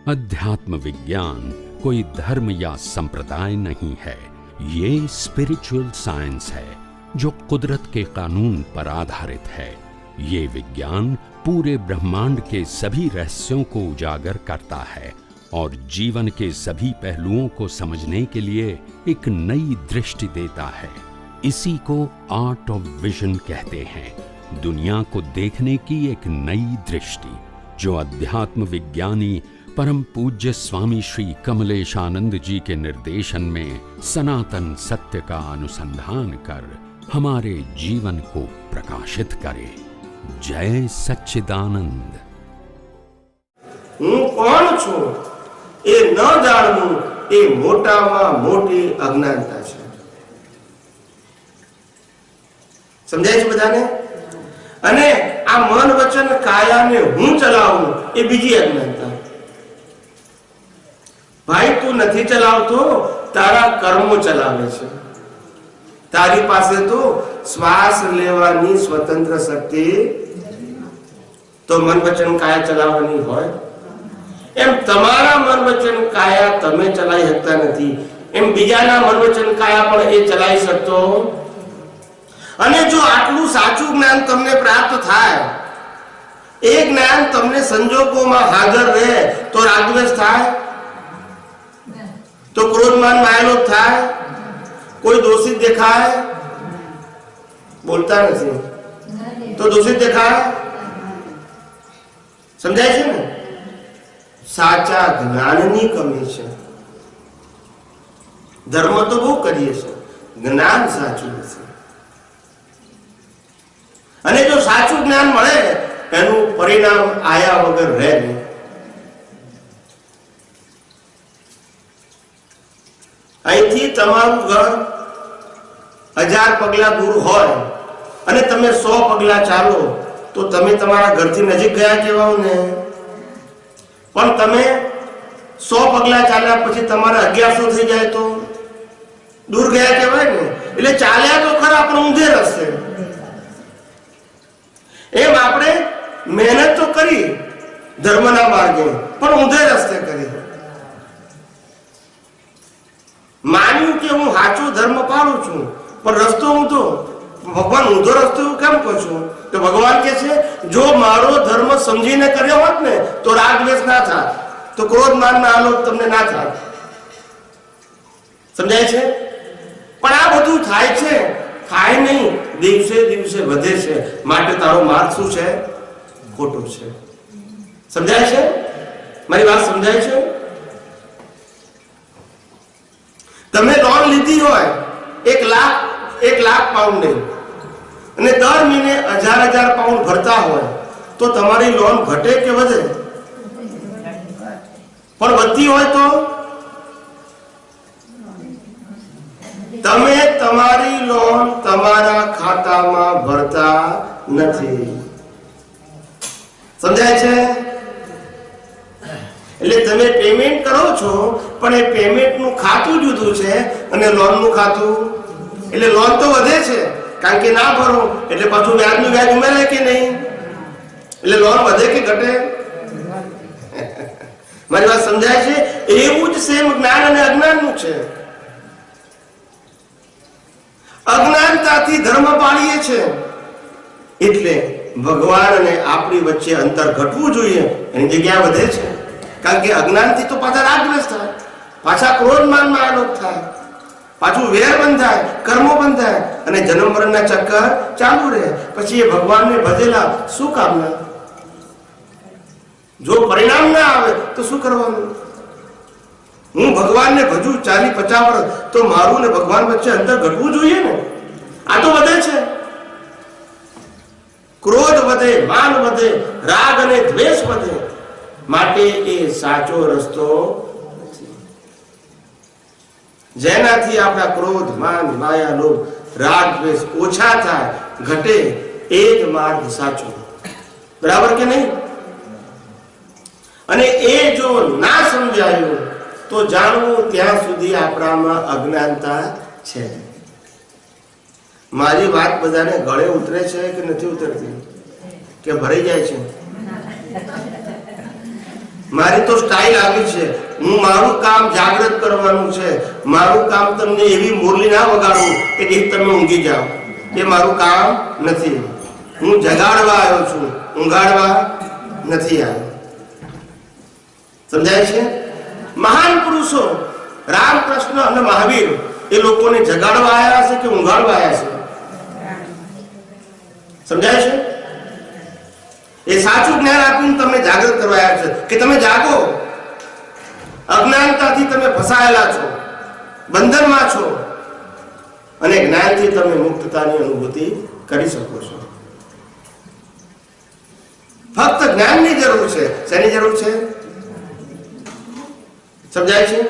अध्यात्म विज्ञान कोई धर्म या संप्रदाय नहीं है, ये स्पिरिचुअल साइंस है जो कुदरत के कानून पर आधारित है। ये विज्ञान पूरे ब्रह्मांड के सभी रहस्यों को उजागर करता है और जीवन के सभी पहलुओं को समझने के लिए एक नई दृष्टि देता है। इसी को आर्ट ऑफ विजन कहते हैं, दुनिया को देखने की एक नई दृष्टि, जो अध्यात्म विज्ञानी परम पूज्य स्वामी श्री कमलेशानंद जी के निर्देशन में सनातन सत्य का अनुसंधान कर हमारे जीवन को प्रकाशित करे। जय सच्चिदानंद। हूँ कौन छू ए न जाणवू ए मोटामा मोटी अज्ञानता छे। समझाय छे बधाने? अने आ मन वचन काया ने हूँ चलावू ए बीजी अज्ञानता। भाई तू नहीं चलावतो, तारा कर्मो चलावे छे। तारी पासे तो श्वास लेवानी स्वतंत्र शक्ति तो मन वचन काया चलावવાની હોય એમ તમારા મન વચન કાયા તમે ચલાવી શકતા નથી, એમ બીજાના મન વચન કાયા પણ એ ચલાવી શકતો। અને જો આટલું સાચું જ્ઞાન તમને પ્રાપ્ત થાય, એ જ્ઞાન તમને સંજોગોમાં હાજર રહે તો રાગદ્વેષ થાય, तो क्रोधमान मायलोभ थाय, कोई दोषित देखाय, बोलता नहीं तो दोषित देखाय। समझाय छे ने? साचा ज्ञाननी कमी छे। धर्म तो बहु करीए छे, ज्ञान साचुं नथी। अने जो साचुं ज्ञान मळे एनुं परिणाम आया वगर रहे नहीं। અહીંથી તમારું ઘર 1000 પગલા દૂર હોય અને તમે 100 પગલા ચાલો તો તમે તમારા ઘરથી નજીક ગયા કહેવાઓ ને, પણ તમે 100 પગલા ચાલ્યા પછી તમારે 1100 થઈ જાય તો દૂર ગયા કહેવાય ને। એટલે ચાલ્યા તો ખરા પણ ઊંધે રસ્તે। એમ આપણે મહેનત તો કરી ધર્મના માર્ગે, પણ ઊંધે રસ્તે કરી। मान्यू के हूँ साचो धर्म पालू छू, पर रस्तो हूँ तो भगवान ऊंधो रस्तो केम कहूं छू? तो भगवान के छे जो मारो धर्म समझीने कर्यो होत ने तो राग द्वेष ना था, तो क्रोध मान ना आलोक तमने ना था। समझाय छे? पण आ बधुं थाय छे, थाय नहीं, दिवसे दिवसे वधे छे। माटे तारो मार्ग शुं छे? खोटो छे। समझाय छे? मारी बात समझाय छे? તમે લોન લીધી હોય 1 લાખ પાઉન્ડ ની અને દર મહિને 1000 પાઉન્ડ ભરતા હોય તો તમારી લોન ઘટે કે વધે? પણ વધતી હોય તો તમે તમારી લોન તમારા ખાતામાં ભરતા નથી। સમજાય છે? એટલે તમે પેમેન્ટ કરો છો પણ એ પેમેન્ટ નું ખાતું જુદું છે અને લોન નું ખાતું, એટલે લોન તો વધે છે કારણ કે ના ભરો એટલે પાછું વ્યાજનું વ્યાજ ઉમેરે કે નહીં, એટલે લોન વધે કે ઘટે? મારી વાત સમજાય છે? એવું જ સેમ જ્ઞાન અને અજ્ઞાનનું છે। અજ્ઞાનતાથી ધર્મ પાળીએ છે એટલે ભગવાન અને આપણી વચ્ચે અંતર ઘટવું જોઈએ, એની જગ્યા વધે છે। કારણ કે અજ્ઞાનથી તો પાછા રાગદ્વેષ થાય, પાછા ક્રોધમાનમાં આલોક થાય, પાછું વેર બંધાય, કર્મો બંધાય અને જન્મ મરણના ચક્કર ચાલુ રહે। પછી એ ભગવાનને ભજેલા શું કામના? જો પરિણામ ના આવે તો શું કરવાનું? હું ભગવાનને ભજું 40-50 વર્ષ તો મારું ને ભગવાન વચ્ચે અંતર ઘટવું જોઈએ ને। આ તો વધે છે, ક્રોધ વધે, માન વધે, રાગ અને દ્વેષ વધે, માટે એ સાચો રસ્તો નથી। જેનાથી આપણા ક્રોધ, માન, માયા, લોભ, રાગ, દ્વેષ ઓછા થાય, ઘટે, એ જ માર્ગ સાચો। બરાબર કે નહીં? અને એ જો ના સમજાયું તો જાણવું ત્યાં સુધી આપણામાં અજ્ઞાનતા છે। મારી વાત બધાને ગળે ઉતરે છે કે નથી ઉતરતી? કે ભરાઈ જાય છે? મારી તો સ્ટાઇલ આવી છે, હું મારું કામ જાગૃત કરવાનું છે, મારું કામ તમને એવી મુરલી ના વગાડું કે જે તમે ઊંઘી જાઓ, એ મારું કામ નથી. હું જગાડવા આવ્યો છું, ઊંઘાડવા નથી આવ્યો. સમજાય છે? મહાન પુરુષો રામકૃષ્ણ અને મહાવીર એ લોકોને જગાડવા આવ્યા છે કે ઊંઘાડવા આવ્યા છે? સમજાય છે? એ સાચું જ્ઞાન આપીને તમને જાગૃત કરવા આવ્યા છે કે તમે જાગો. અજ્ઞાનતાથી તમે ફસાયેલા છો, બંધનમાં છો, અને જ્ઞાનથી તમે મુક્તતાની અનુભૂતિ કરી શકો છો. ફક્ત જ્ઞાનની જરૂર છે. શેની જરૂર છે? સમજાય છે?